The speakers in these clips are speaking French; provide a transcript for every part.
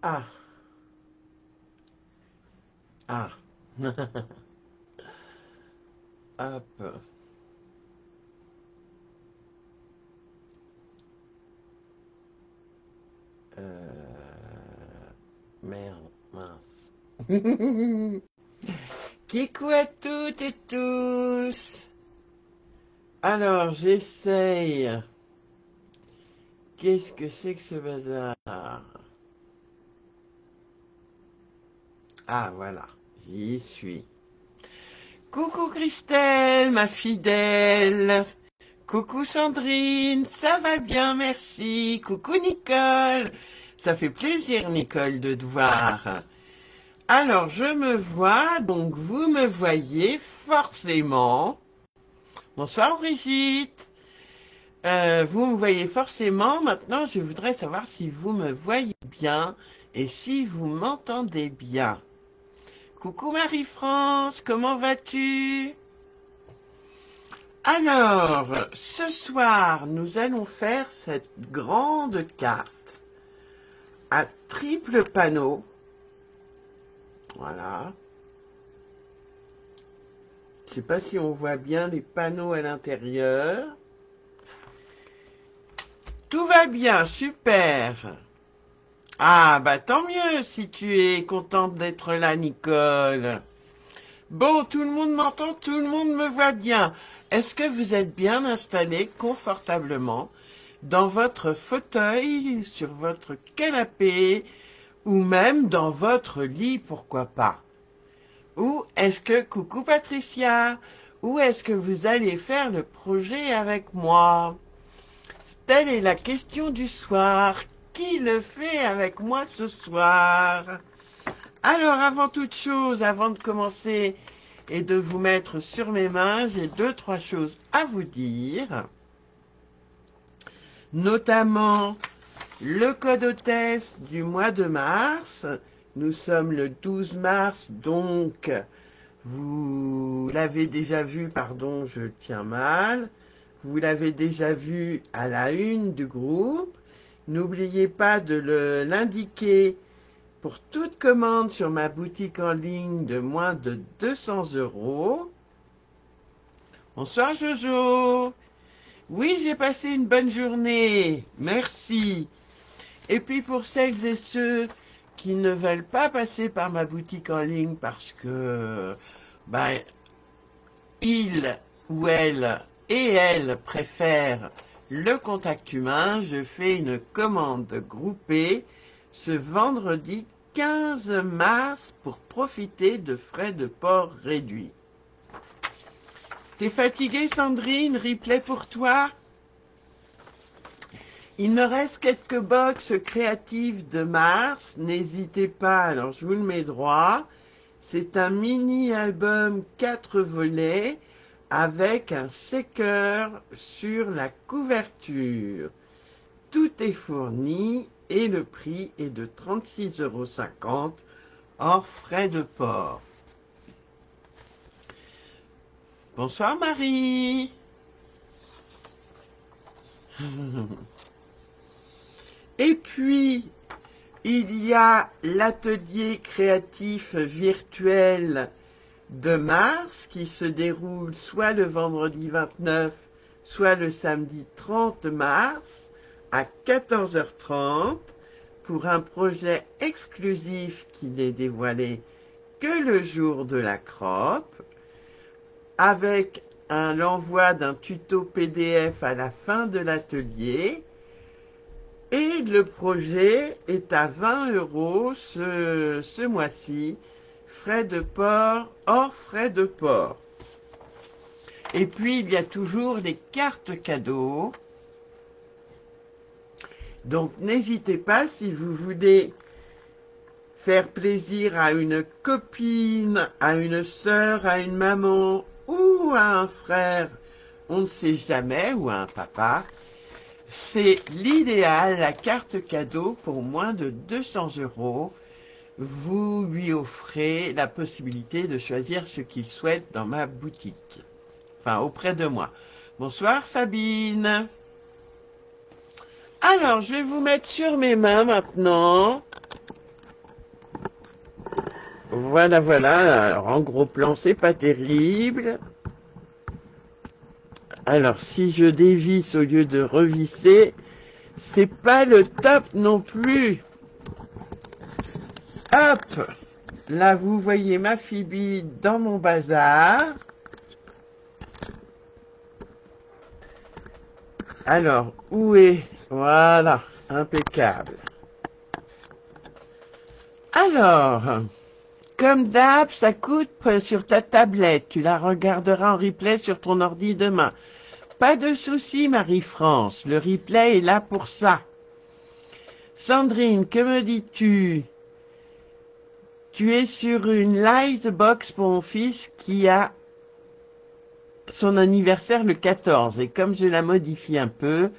Ah, ah. Hop. Merde, mince. Kikou à toutes et tous. Alors, j'essaye. Qu'est-ce que c'est que ce bazar? Ah, voilà, j'y suis. Coucou Christelle, ma fidèle. Coucou Sandrine, ça va bien, merci. Coucou Nicole. Ça fait plaisir, Nicole, de te voir. Alors, je me vois, donc vous me voyez forcément. Bonsoir Brigitte. Vous me voyez forcément. Maintenant, je voudrais savoir si vous me voyez bien et si vous m'entendez bien. Coucou Marie-France, comment vas-tu? Alors, ce soir, nous allons faire cette grande carte à triple panneau. Voilà. Je ne sais pas si on voit bien les panneaux à l'intérieur. Tout va bien, super. Ah, bah tant mieux si tu es contente d'être là, Nicole. Bon, tout le monde m'entend, tout le monde me voit bien. Est-ce que vous êtes bien installé confortablement dans votre fauteuil, sur votre canapé, ou même dans votre lit, pourquoi pas? Ou est-ce que, coucou Patricia, où est-ce que vous allez faire le projet avec moi? Telle est la question du soir. Qui le fait avec moi ce soir? Alors, avant toute chose, avant de commencer et de vous mettre sur mes mains, j'ai deux, trois choses à vous dire. Notamment le code hôtesse du mois de mars. Nous sommes le 12 mars, donc vous l'avez déjà vu, pardon, je tiens mal. Vous l'avez déjà vu à la une du groupe. N'oubliez pas de l'indiquer pour toute commande sur ma boutique en ligne de moins de 200 €. Bonsoir Jojo. Oui, j'ai passé une bonne journée. Merci. Et puis pour celles et ceux qui ne veulent pas passer par ma boutique en ligne parce que ben, ils ou elles préfèrent le contact humain, je fais une commande groupée ce vendredi 15 mars pour profiter de frais de port réduits. T'es fatiguée, Sandrine? Replay pour toi? Il me reste quelques box créatives de mars. N'hésitez pas, alors je vous le mets droit. C'est un mini-album 4 volets avec un shaker sur la couverture. Tout est fourni et le prix est de 36,50 € hors frais de port. Bonsoir Marie. Et puis, il y a l'atelier créatif virtuel de mars qui se déroule soit le vendredi 29, soit le samedi 30 mars à 14h30 pour un projet exclusif qui n'est dévoilé que le jour de la CROP, avec l'envoi d'un tuto PDF à la fin de l'atelier. Et le projet est à 20 € ce mois-ci, frais de port, hors frais de port. Et puis, il y a toujours les cartes cadeaux. Donc, n'hésitez pas si vous voulez faire plaisir à une copine, à une sœur, à une maman ou à un frère, on ne sait jamais, ou à un papa. C'est l'idéal, la carte cadeau pour moins de 200 €. Vous lui offrez la possibilité de choisir ce qu'il souhaite dans ma boutique. Enfin, auprès de moi. Bonsoir Sabine. Alors, je vais vous mettre sur mes mains maintenant. Voilà, voilà. Alors, en gros plan, c'est pas terrible. Alors, si je dévisse au lieu de revisser, c'est pas le top non plus. Hop! Là, vous voyez ma Phoebe dans mon bazar. Alors, où est... Voilà, impeccable. Alors, comme d'hab, ça coûte sur ta tablette. Tu la regarderas en replay sur ton ordi demain. Pas de souci, Marie-France. Le replay est là pour ça. Sandrine, que me dis-tu? Tu es sur une Lightbox pour mon fils qui a son anniversaire le 14. Et comme je la modifie un peu,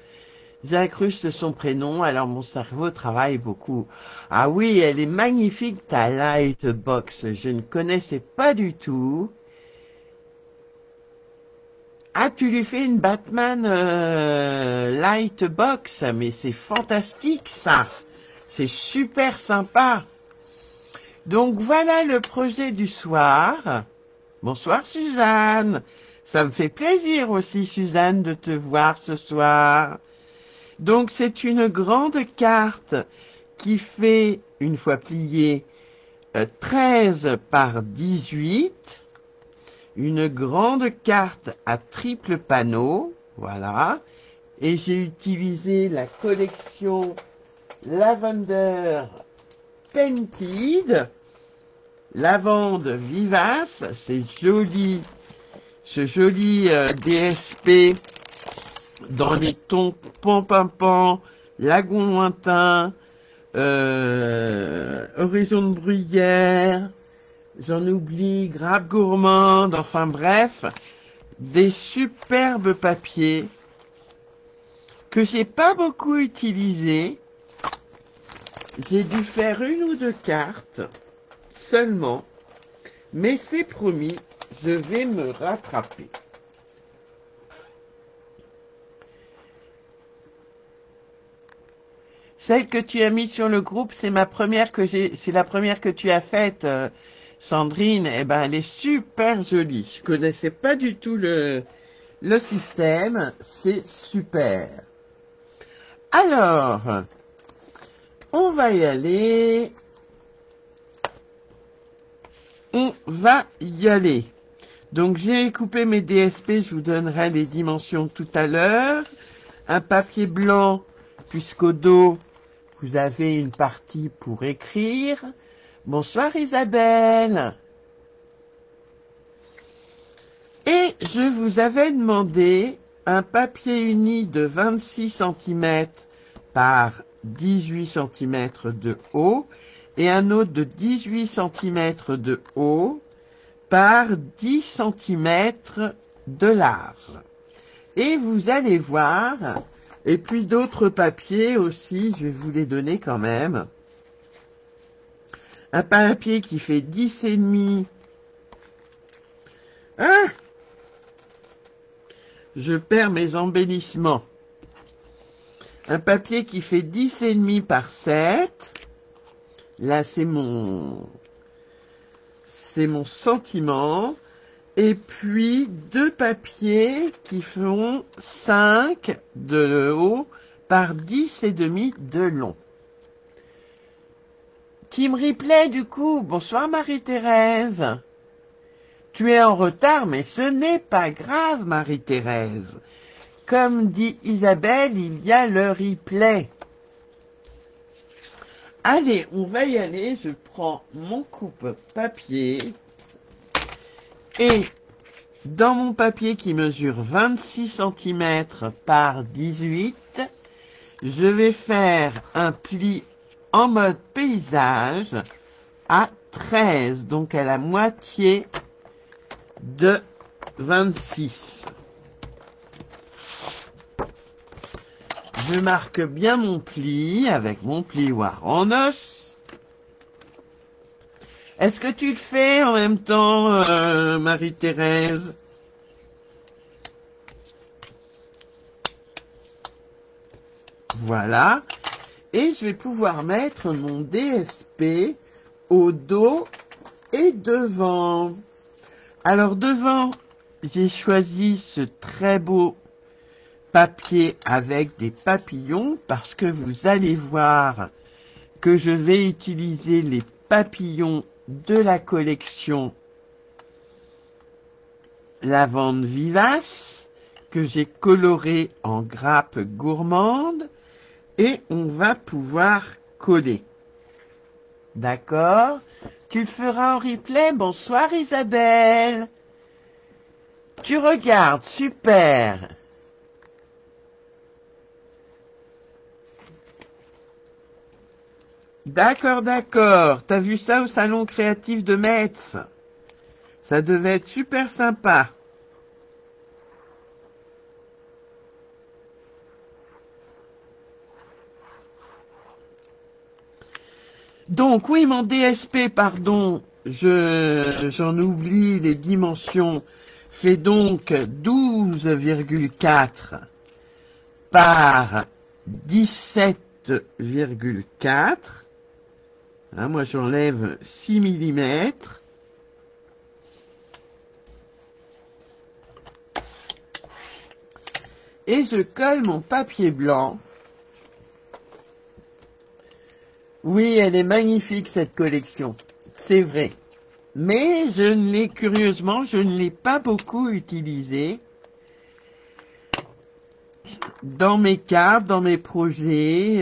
j'incruste son prénom, alors mon cerveau travaille beaucoup. Ah oui, elle est magnifique ta Lightbox. Je ne connaissais pas du tout. Ah, tu lui fais une Batman Lightbox, mais c'est fantastique ça. C'est super sympa. Donc voilà le projet du soir. Bonsoir Suzanne. Ça me fait plaisir aussi Suzanne de te voir ce soir. Donc c'est une grande carte qui fait, une fois pliée, 13 par 18. Une grande carte à triple panneau, voilà, et j'ai utilisé la collection Lavender Painted, lavande vivace, c'est joli, ce joli DSP dans les tons pan-pan-pan, lagon lointain, horizon de bruyère, j'en oublie, grappe gourmande, enfin bref, des superbes papiers que j'ai pas beaucoup utilisés. J'ai dû faire une ou deux cartes seulement, mais c'est promis, je vais me rattraper. Celle que tu as mise sur le groupe, c'est la première que tu as faite. Sandrine, eh ben, elle est super jolie. Je connaissais pas du tout le système. C'est super. Alors, on va y aller. On va y aller. Donc, j'ai coupé mes DSP. Je vous donnerai les dimensions tout à l'heure. Un papier blanc, puisqu'au dos, vous avez une partie pour écrire. Bonsoir Isabelle. Et je vous avais demandé un papier uni de 26 cm par 18 cm de haut et un autre de 18 cm de haut par 10 cm de large. Et vous allez voir, et puis d'autres papiers aussi, je vais vous les donner quand même. Un papier qui fait 10,5. Ah! Je perds mes embellissements. Un papier qui fait 10,5 par 7. Là, c'est mon sentiment. Et puis, deux papiers qui font 5 de haut par 10,5 de long. Team Replay, du coup, bonsoir Marie-Thérèse. Tu es en retard, mais ce n'est pas grave, Marie-Thérèse. Comme dit Isabelle, il y a le replay. Allez, on va y aller. Je prends mon coupe-papier. Et dans mon papier qui mesure 26 cm par 18, je vais faire un pli en mode paysage à 13, donc à la moitié de 26. Je marque bien mon pli avec mon plioir en os. Est-ce que tu le fais en même temps, Marie-Thérèse? Voilà. Et je vais pouvoir mettre mon DSP au dos et devant. Alors devant, j'ai choisi ce très beau papier avec des papillons parce que vous allez voir que je vais utiliser les papillons de la collection Lavande Vivace que j'ai coloré en grappe gourmande et on va pouvoir coller. D'accord? Tu le feras en replay? Bonsoir Isabelle. Tu regardes, super. D'accord, d'accord. T'as vu ça au salon créatif de Metz? Ça devait être super sympa. Donc oui, mon DSP, pardon, j'en oublie les dimensions, fait donc 12,4 par 17,4. Hein, moi j'enlève 6 mm. Et je colle mon papier blanc. Oui, elle est magnifique cette collection, c'est vrai. Mais curieusement, je ne l'ai pas beaucoup utilisée dans mes cartes, dans mes projets.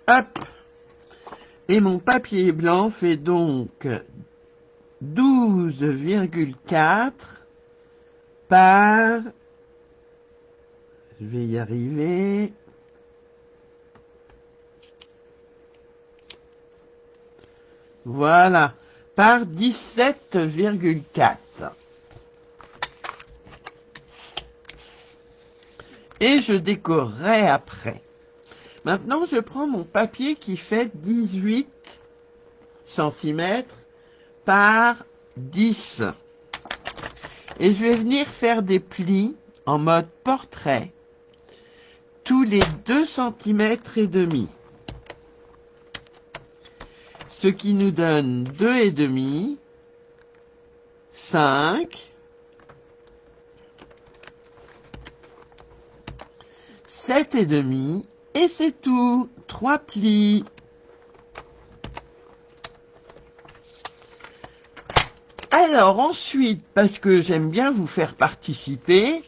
Hop. Et mon papier blanc fait donc 12,4 par, je vais y arriver, voilà, par 17,4. Et je décorerai après. Maintenant, je prends mon papier qui fait 18 cm par 10. Et je vais venir faire des plis en mode portrait tous les 2 cm et demi. Ce qui nous donne 2,5, 5, 7,5 et c'est tout. 3 plis. Alors ensuite, parce que j'aime bien vous faire participer,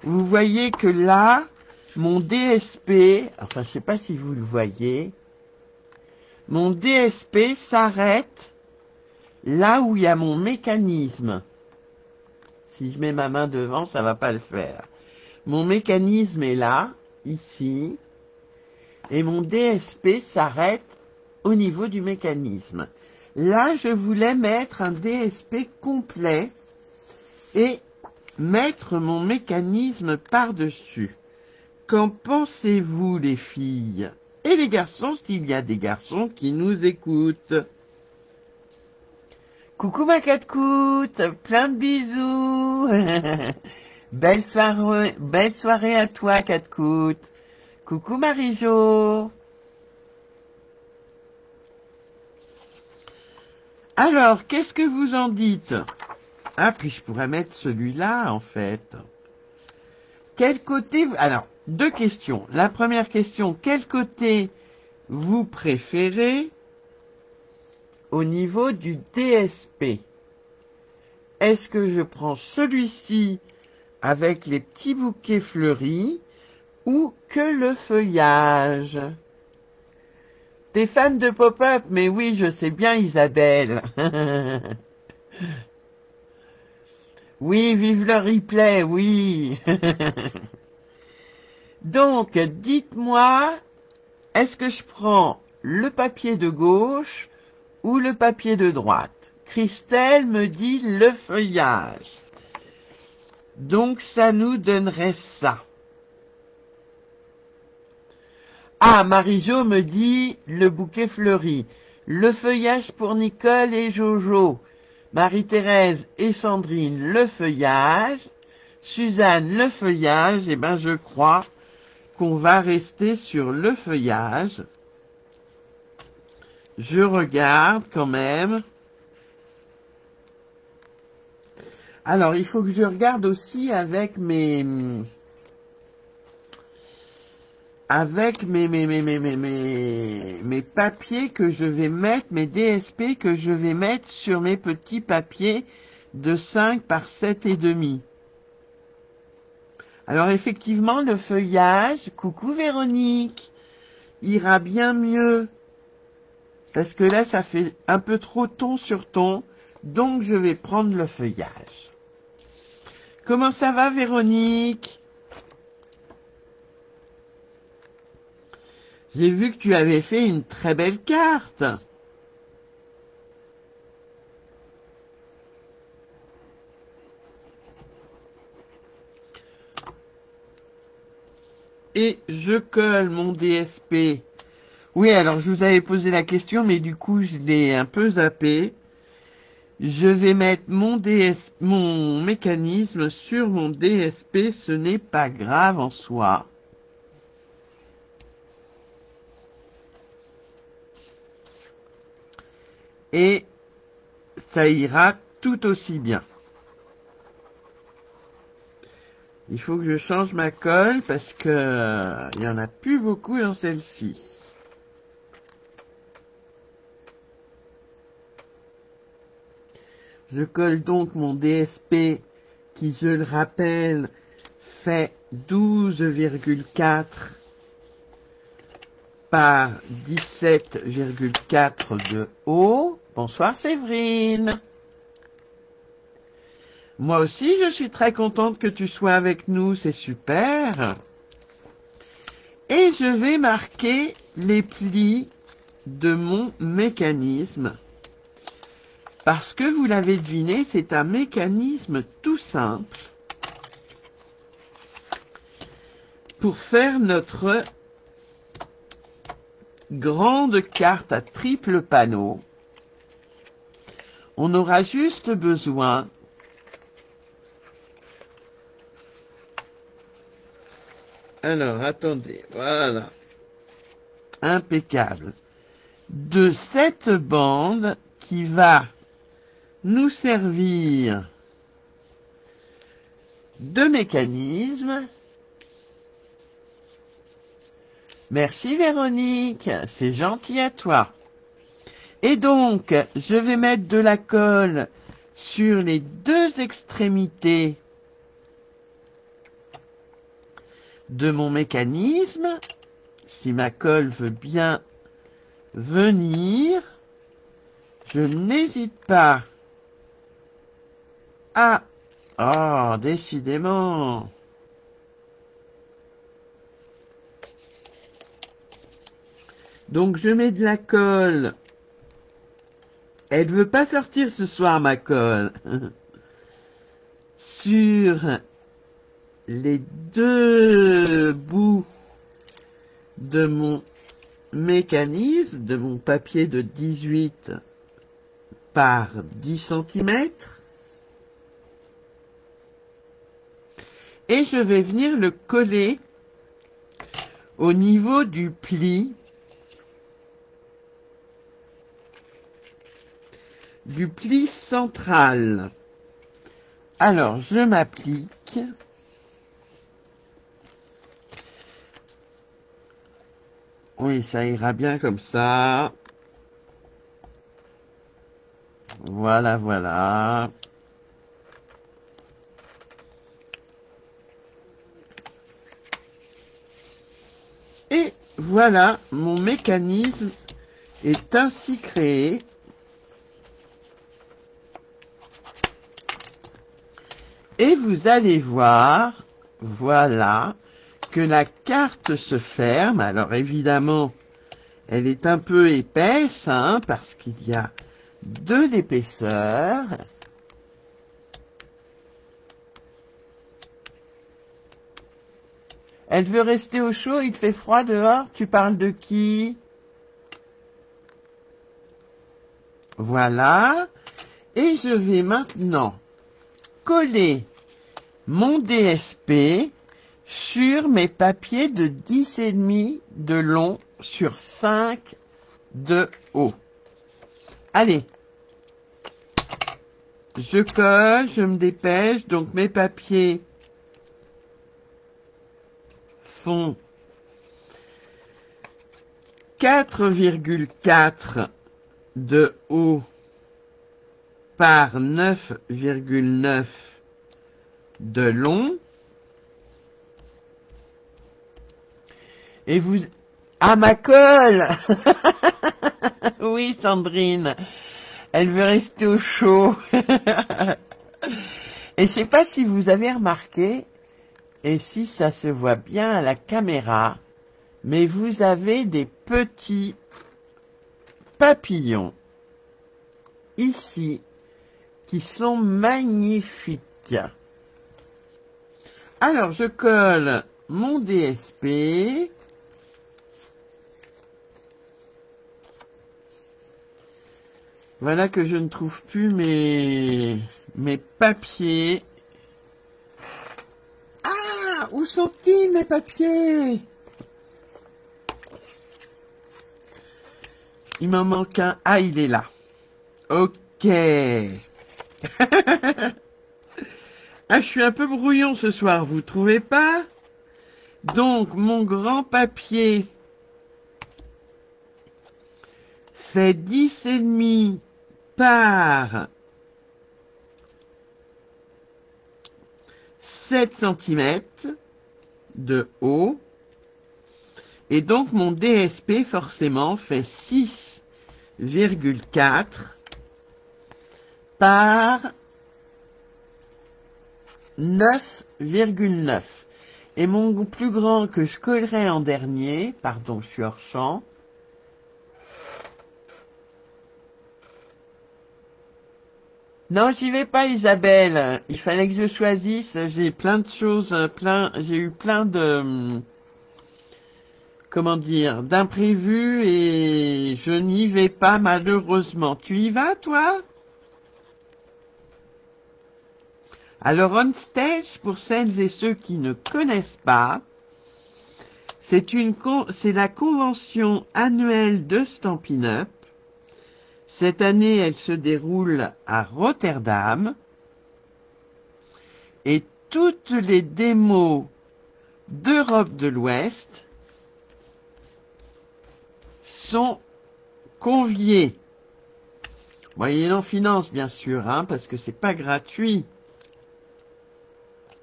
vous voyez que là, mon DSP, enfin je sais pas si vous le voyez, mon DSP s'arrête là où il y a mon mécanisme. Si je mets ma main devant, ça va pas le faire. Mon mécanisme est là, ici, et mon DSP s'arrête au niveau du mécanisme. Là, je voulais mettre un DSP complet et mettre mon mécanisme par-dessus. Qu'en pensez-vous, les filles? Et les garçons, s'il y a des garçons qui nous écoutent. Coucou ma catcoute, plein de bisous. Belle soirée à toi, catcoute. Coucou Marie-Jo. Alors, qu'est-ce que vous en dites? Ah, puis je pourrais mettre celui-là, en fait. Quel côté... Alors, 2 questions. La première question, quel côté vous préférez au niveau du DSP? Est-ce que je prends celui-ci avec les petits bouquets fleuris ou que le feuillage? T'es fan de pop-up? Mais oui, je sais bien, Isabelle. Oui, vive le replay, oui. Donc, dites-moi, est-ce que je prends le papier de gauche ou le papier de droite? Christelle me dit le feuillage. Donc, ça nous donnerait ça. Ah, Marie-Jo me dit le bouquet fleuri. Le feuillage pour Nicole et Jojo. Marie-Thérèse et Sandrine, le feuillage. Suzanne, le feuillage, eh ben je crois qu'on va rester sur le feuillage. Je regarde quand même. Alors, il faut que je regarde aussi avec mes papiers que je vais mettre, mes DSP que je vais mettre sur mes petits papiers de 5 par 7,5. Alors effectivement, le feuillage, coucou Véronique, ira bien mieux. Parce que là, ça fait un peu trop ton sur ton, donc je vais prendre le feuillage. Comment ça va Véronique? J'ai vu que tu avais fait une très belle carte. Et je colle mon DSP. Oui, alors je vous avais posé la question, mais du coup je l'ai un peu zappé. Je vais mettre mon mécanisme sur mon DSP, ce n'est pas grave en soi. Et ça ira tout aussi bien. Il faut que je change ma colle parce que il y en a plus beaucoup dans celle-ci. Je colle donc mon DSP qui, je le rappelle, fait 12,4 par 17,4 de haut. Bonsoir Séverine. Moi aussi, je suis très contente que tu sois avec nous, c'est super. Et je vais marquer les plis de mon mécanisme. Parce que vous l'avez deviné, c'est un mécanisme tout simple pour faire notre grande carte à triple panneau. On aura juste besoin alors, attendez, voilà, impeccable, de cette bande qui va nous servir de mécanisme. Merci Véronique, c'est gentil à toi. Et donc, je vais mettre de la colle sur les deux extrémités de mon mécanisme, si ma colle veut bien venir, je n'hésite pas à... Oh, décidément. Donc je mets de la colle. Elle ne veut pas sortir ce soir, ma colle. Sur les deux bouts de mon mécanisme, de mon papier de 18 par 10 cm. Et je vais venir le coller au niveau du pli central. Alors, je m'applique. Oui, ça ira bien comme ça. Voilà, voilà. Et voilà, mon mécanisme est ainsi créé. Et vous allez voir, voilà, que la carte se ferme. Alors évidemment, elle est un peu épaisse, hein, parce qu'il y a de l'épaisseur. Elle veut rester au chaud, il fait froid dehors. Tu parles de qui? Voilà. Et je vais maintenant coller mon DSP sur mes papiers de 10,5 de long sur 5 de haut. Allez, je colle, je me dépêche, donc mes papiers font 4,4 de haut par 9,9 de long. Et vous... Ah, ma colle. Oui, Sandrine. Elle veut rester au chaud. Et je sais pas si vous avez remarqué, et si ça se voit bien à la caméra, mais vous avez des petits papillons ici qui sont magnifiques. Alors, je colle mon DSP. Voilà que je ne trouve plus mes papiers. Ah, où sont-ils mes papiers? Il m'en manque un. Ah, il est là. Ok. Ah, je suis un peu brouillon ce soir, vous trouvez pas? Donc, mon grand papier fait 10,5 par 7 cm de haut. Et donc, mon DSP, forcément, fait 6,4 par 9,9. Et mon plus grand que je collerai en dernier, pardon, je suis hors champ, non, j'y vais pas, Isabelle. Il fallait que je choisisse. J'ai plein de choses, j'ai eu plein de, comment dire, d'imprévus et je n'y vais pas malheureusement. Tu y vas, toi? Alors, On Stage, pour celles et ceux qui ne connaissent pas, c'est la convention annuelle de Stampin' Up. Cette année, elle se déroule à Rotterdam. Et toutes les démos d'Europe de l'Ouest sont conviées. Voyez en finance, bien sûr, hein, parce que c'est pas gratuit.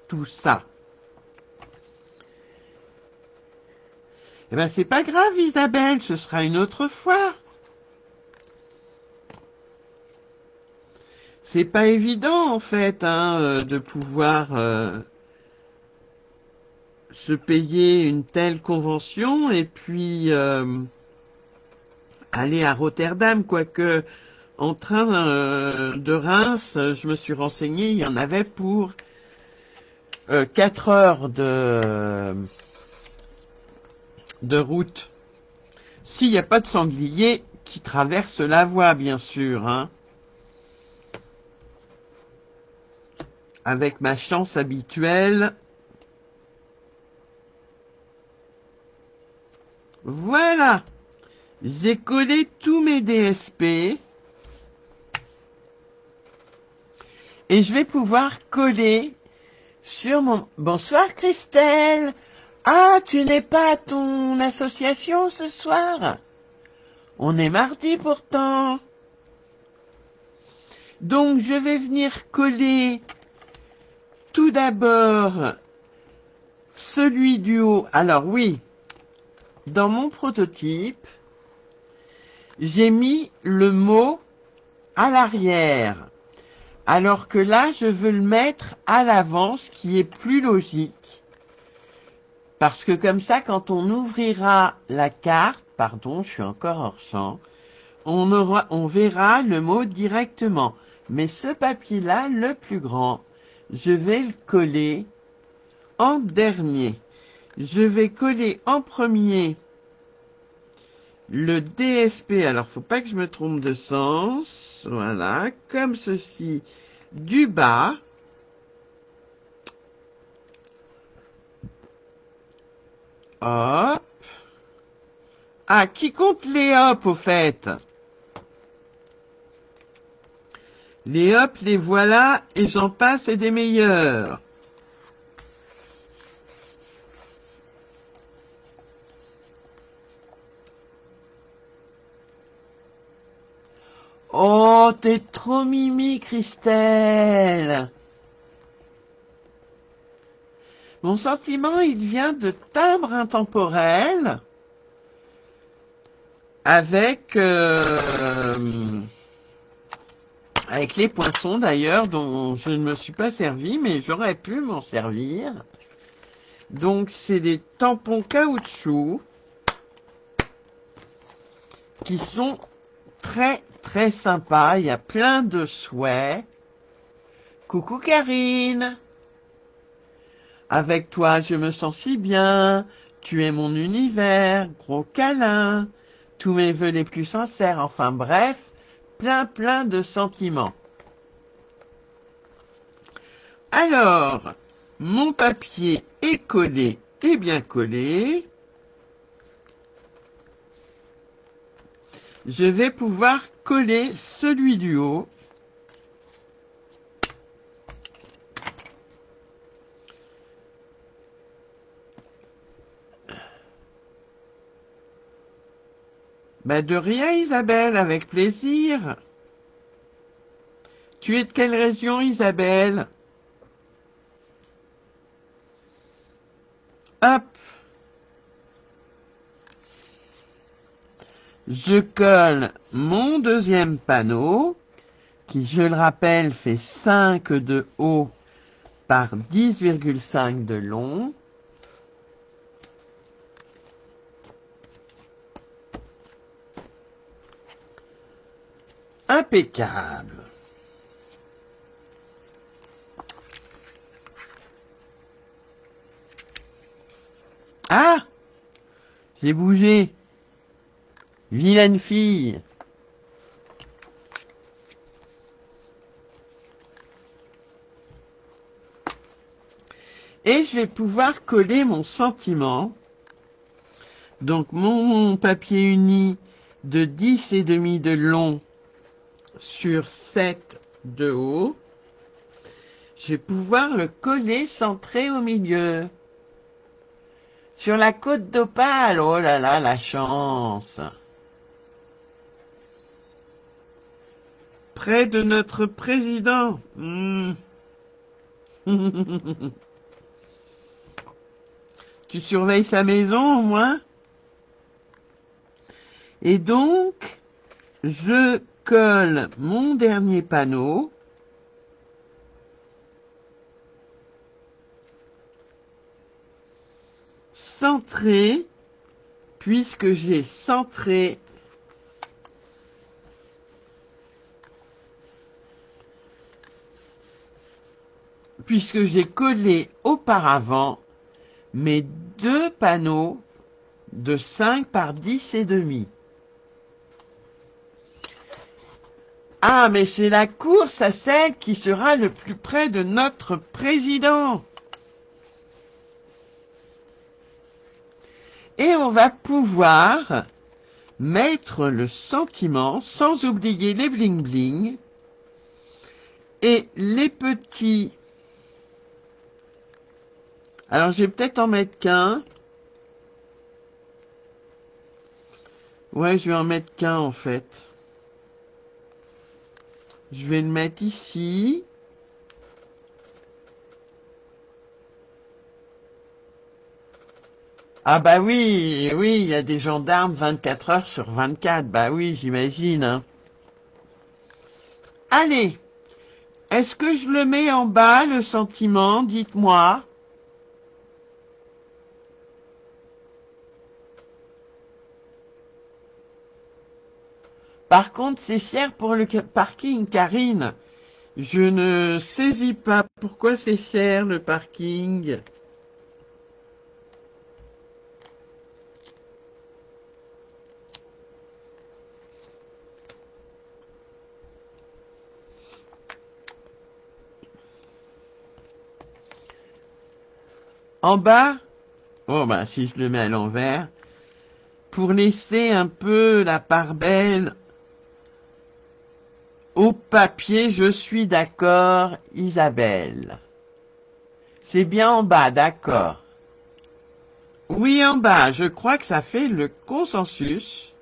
Tout ça. Eh ben, c'est pas grave, Isabelle, ce sera une autre fois. C'est pas évident, en fait, hein, de pouvoir se payer une telle convention et puis aller à Rotterdam, quoique en train de Reims, je me suis renseigné, il y en avait pour 4 heures de route. S'il n'y a pas de sanglier qui traverse la voie, bien sûr, hein. Avec ma chance habituelle. Voilà. J'ai collé tous mes DSP. Et je vais pouvoir coller sur mon... Bonsoir Christelle. Ah, tu n'es pas à ton association ce soir? On est mardi pourtant. Donc je vais venir coller tout d'abord celui du haut. Alors oui, dans mon prototype, j'ai mis le mot à l'arrière. Alors que là, je veux le mettre à l'avant, ce qui est plus logique. Parce que comme ça, quand on ouvrira la carte, pardon, je suis encore hors champ, on verra le mot directement. Mais ce papier-là, le plus grand, je vais le coller en dernier. Je vais coller en premier le DSP. Alors, faut pas que je me trompe de sens. Voilà, comme ceci, du bas. hop. Ah, qui compte les hop au fait? Les hop, les voilà, et j'en passe et des meilleurs. Oh, t'es trop mimi, Christelle. Mon sentiment, il vient de timbre intemporel avec avec les poinçons d'ailleurs, dont je ne me suis pas servi, mais j'aurais pu m'en servir. Donc c'est des tampons caoutchouc qui sont très très sympas. Il y a plein de souhaits. Coucou Karine. Avec toi, je me sens si bien. Tu es mon univers. Gros câlin. Tous mes vœux les plus sincères. Enfin bref, plein de sentiments. Alors, mon papier est collé et bien collé. Je vais pouvoir coller celui du haut. Ben de rien Isabelle, avec plaisir. Tu es de quelle région Isabelle? Hop. Je colle mon deuxième panneau, qui je le rappelle fait 5 de haut par 10,5 de long. Impeccable. Ah, j'ai bougé. Vilaine fille. Et je vais pouvoir coller mon sentiment. Donc mon papier uni de 10,5 de long sur 7 de haut. Je vais pouvoir le coller centré au milieu. Sur la côte d'Opale, oh là là, la chance. Près de notre président. Tu surveilles sa maison au moins? Et donc, je colle mon dernier panneau. Centré, puisque j'ai centré puisque j'ai collé auparavant mes deux panneaux de 5 par 10,5. Ah, mais c'est la course à celle qui sera le plus près de notre président. Et on va pouvoir mettre le sentiment, sans oublier les bling-bling, et les petits. Alors, je vais peut-être en mettre qu'un. Ouais, je vais en mettre qu'un, en fait. Je vais le mettre ici. Ah bah oui, oui, il y a des gendarmes 24 heures sur 24. Bah oui, j'imagine, hein. Allez, est-ce que je le mets en bas, le sentiment? Dites-moi. Par contre, c'est cher pour le parking, Karine. Je ne saisis pas pourquoi c'est cher, le parking. En bas? Oh, bah, si je le mets à l'envers, pour laisser un peu la part belle au papier, je suis d'accord, Isabelle. C'est bien en bas, d'accord. Oui, en bas, je crois que ça fait le consensus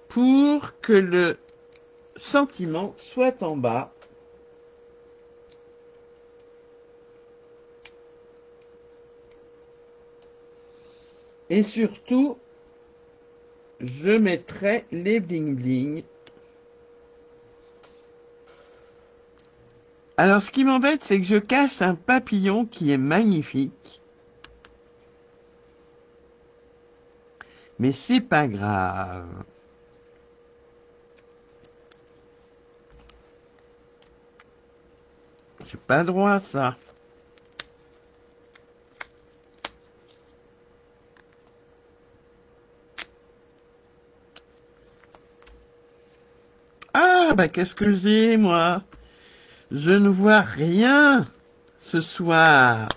pour que le sentiment soit en bas. Et surtout, je mettrai les bling bling. Alors, ce qui m'embête, c'est que je cache un papillon qui est magnifique. Mais c'est pas grave. C'est pas droit, ça. Ah, bah qu'est-ce que j'ai, moi? Je ne vois rien ce soir.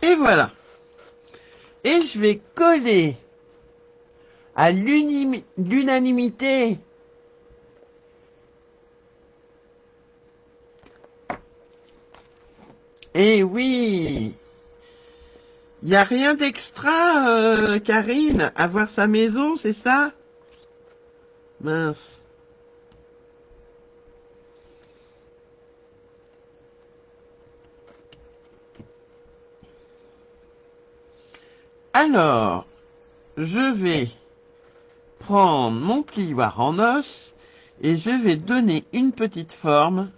Et voilà. Et je vais coller à l'unanimité. Eh oui, il n'y a rien d'extra, Karine, à voir sa maison, c'est ça? Mince. Alors, je vais prendre mon plioir en os et je vais donner une petite forme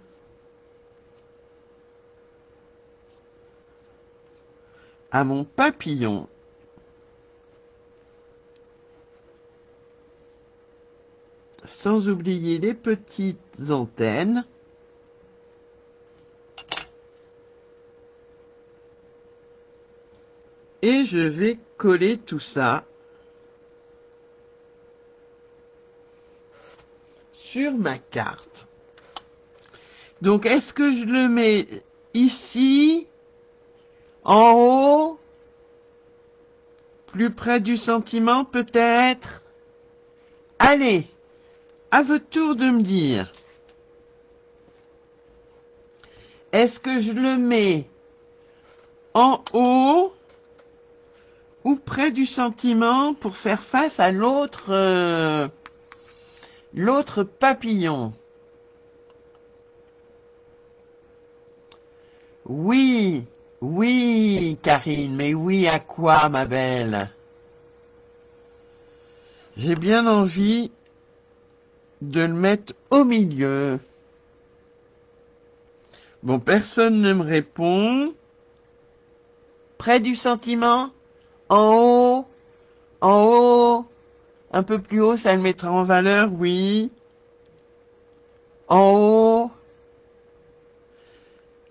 à mon papillon. Sans oublier les petites antennes. Et je vais coller tout ça sur ma carte. Donc, est-ce que je le mets ici, en haut, plus près du sentiment peut-être? Allez, à votre tour de me dire. Est-ce que je le mets en haut ou près du sentiment pour faire face à l'autre papillon? Oui, oui, Karine, mais oui à quoi, ma belle? J'ai bien envie de le mettre au milieu. Bon, personne ne me répond. Près du sentiment? En haut? En haut? Un peu plus haut, ça le mettra en valeur, oui. En haut?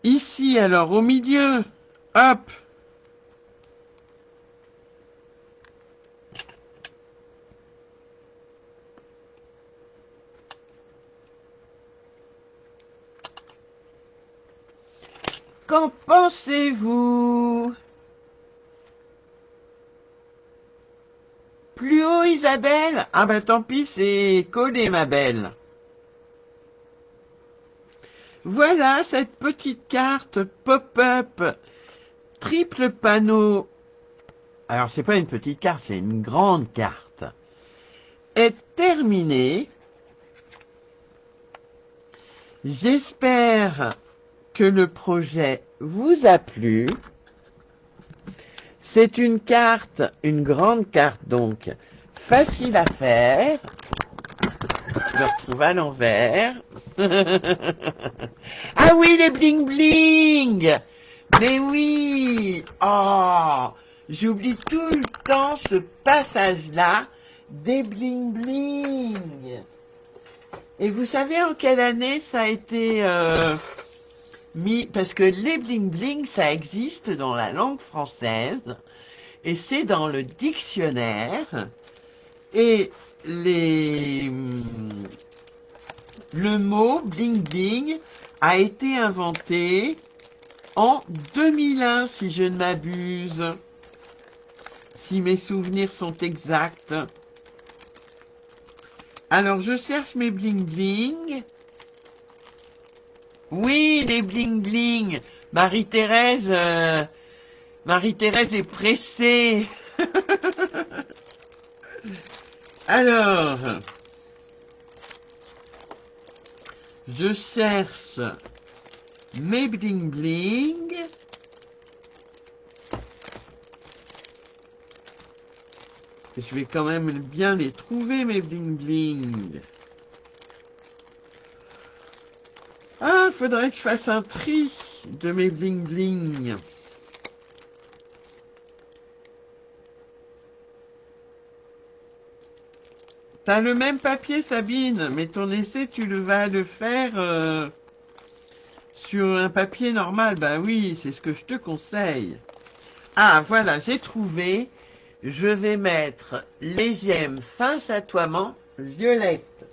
Ici, alors, au milieu. Hop! Qu'en pensez-vous? Plus haut, Isabelle? Ah ben tant pis, c'est collé, ma belle. Voilà cette petite carte pop-up triple panneau. Alors c'est pas une petite carte, c'est une grande carte. Est terminée. J'espère que le projet vous a plu. C'est une carte, une grande carte donc, facile à faire. Je le retrouve à l'envers. Ah oui, les bling bling! Mais oui! Oh! J'oublie tout le temps ce passage-là des bling bling. Et vous savez en quelle année ça a été mis? Parce que les bling bling, ça existe dans la langue française et c'est dans le dictionnaire. Et le mot bling bling a été inventé en 2001, si je ne m'abuse. Si mes souvenirs sont exacts. Alors, je cherche mes bling bling. Oui, les bling bling. Marie-Thérèse est pressée. Alors, je cherche mes bling bling. Je vais quand même bien les trouver, mes bling bling. Ah, faudrait que je fasse un tri de mes bling bling. T'as le même papier, Sabine, mais ton essai, vas le faire sur un papier normal. Bah oui, c'est ce que je te conseille. Ah, voilà, j'ai trouvé. Je vais mettre les gemmes fin chatoiement violette.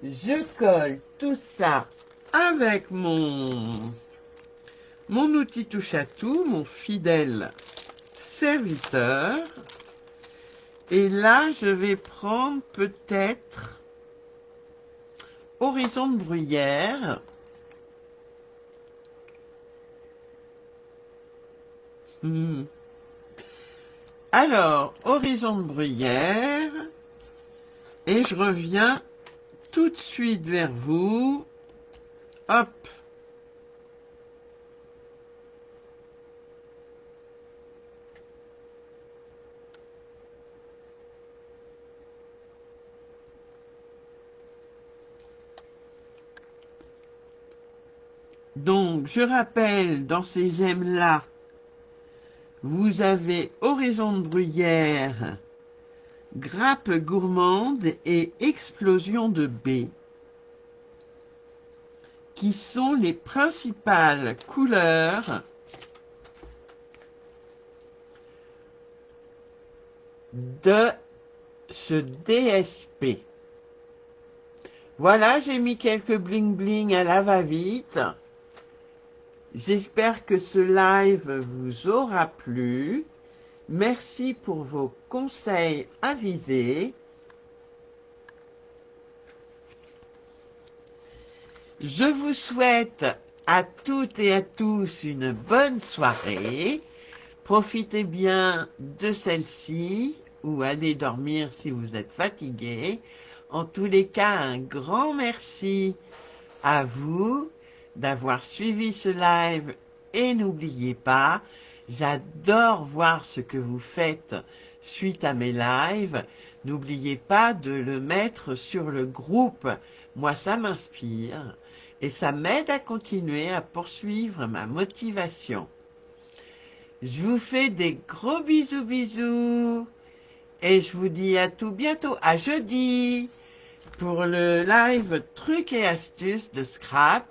Je colle tout ça avec mon outil touche à tout, mon fidèle serviteur. Et là, je vais prendre peut-être Horizon de Bruyère. Alors, Horizon de Bruyère. Et je reviens tout de suite vers vous. Hop. Donc, je rappelle, dans ces gemmes-là, vous avez Horizon de Bruyère, Grappe gourmande et Explosion de baie, qui sont les principales couleurs de ce DSP. Voilà, j'ai mis quelques bling bling à la va-vite. J'espère que ce live vous aura plu. Merci pour vos conseils avisés. Je vous souhaite à toutes et à tous une bonne soirée. Profitez bien de celle-ci ou allez dormir si vous êtes fatigué. En tous les cas, un grand merci à vous d'avoir suivi ce live et n'oubliez pas, j'adore voir ce que vous faites suite à mes lives. N'oubliez pas de le mettre sur le groupe. Moi, ça m'inspire et ça m'aide à continuer à poursuivre ma motivation. Je vous fais des gros bisous bisous et je vous dis à tout bientôt, à jeudi, pour le live trucs et astuces de Scrap.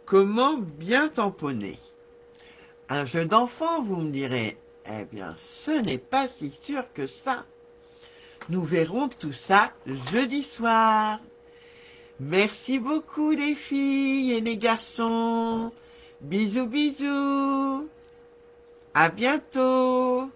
Comment bien tamponner? Un jeu d'enfant, vous me direz. Eh bien, ce n'est pas si sûr que ça. Nous verrons tout ça jeudi soir. Merci beaucoup les filles et les garçons. Bisous, bisous. À bientôt.